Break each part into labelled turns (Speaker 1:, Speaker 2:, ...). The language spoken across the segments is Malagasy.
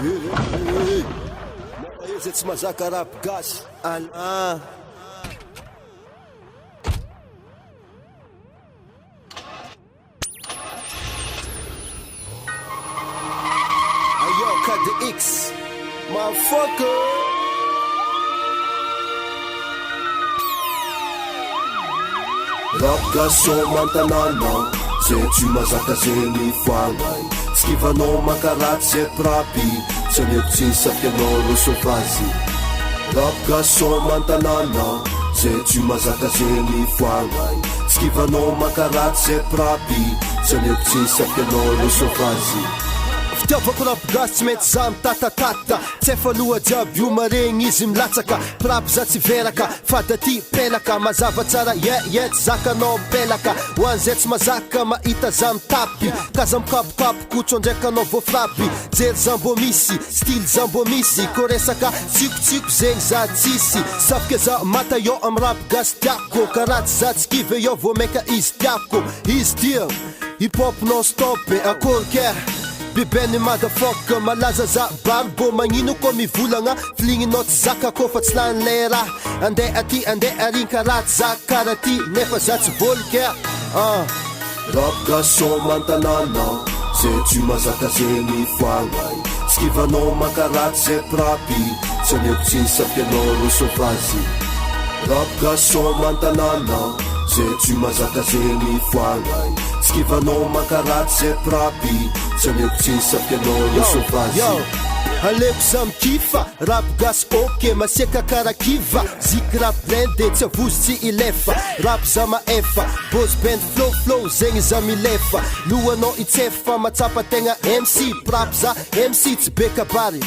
Speaker 1: Izy tsy mazaka rap gasy Ayo KDX motherfucker. Rap gasy mantanana zay tsy mazaka zegny foagnay skivanao mankaraty zay prapy tsy aneko tsy nisafianao ro sovazy. Rap gasy mantanana zay tsy mazaka zegny foagnay skivanao mankaraty zay prapy tsy aneko tsy nisafianao ro sovazy. Fitiavako rap gasy tsy maintsy za mitatatata tsy efa loha jiaby io maregny izy milatsaka prapy za tsy veraka fada ty pelaka mazava tsara tsy zakanao pelaka ho an'zay tsy mazaka mahita za mitapy ka za mikapokapo ndraiky anao voafrapy jery za mbo misy style za mbo misy ko resaka tsikotsiko zegny za tsisy safika za mata eo am rap gasy tiako karatsy za tsy kive eo vo meka izy tiako izy tia hip hop non stop akory kay bibeny motherfucker malaza za barbo magnino ko mivolagna filigninao tsy zaka ko fa tsy lany le raha andeha aty andeha ariny karaty za kara ty nefa za tsy volika rap gasy mantanana zay tsy mazaka zegny foagnay skivanao mankaraty zay prapy tsy aneko tsy nisafianao ro sovazy. Rap gasy mantanana zay tsy mazaka zegny foagnay skivanao mankaraty zay prapy tsy aneko tsy nisafianao ro sovazy. Aleko za mikifa rap gasy ok masiaka kara kiva zik rap blende tsy avozy tsy ilefa rap za maefa boss band flow zegny za milefa lohanao itsefa matsapa tegna MC prap za MC tsy be kabary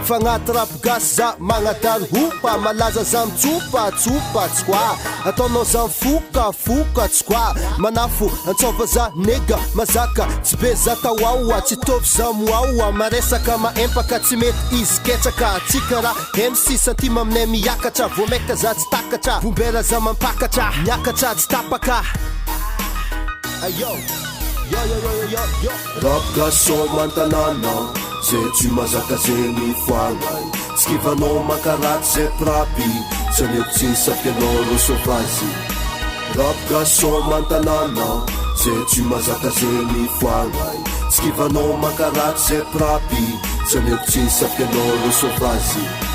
Speaker 1: fagnaty rap gasy za magnadary hopa malaza za mitsopa tsoa ataonao za mifoka tsoa manafo antsova za nega mazaka tsy be za tawawa tsy tovy za moawa maresaka maempaka tsy mety izy ketsaka tsy kara MC santima aminay miakatra vo meka za tsy takatra vombera za mampakatra miakatra tsy tapaka ayo rap gasy mantanana zay tsy mazaka zegny foagnay skivanao mankaraty zay prapy tsy aneko tsy nisafianao ro sovazy. Rap gasy mantanana zay tsy mazaka zegny foagnay skivanao mankaraty zay prapy tsy aneko tsy nisafianao ro sovazy.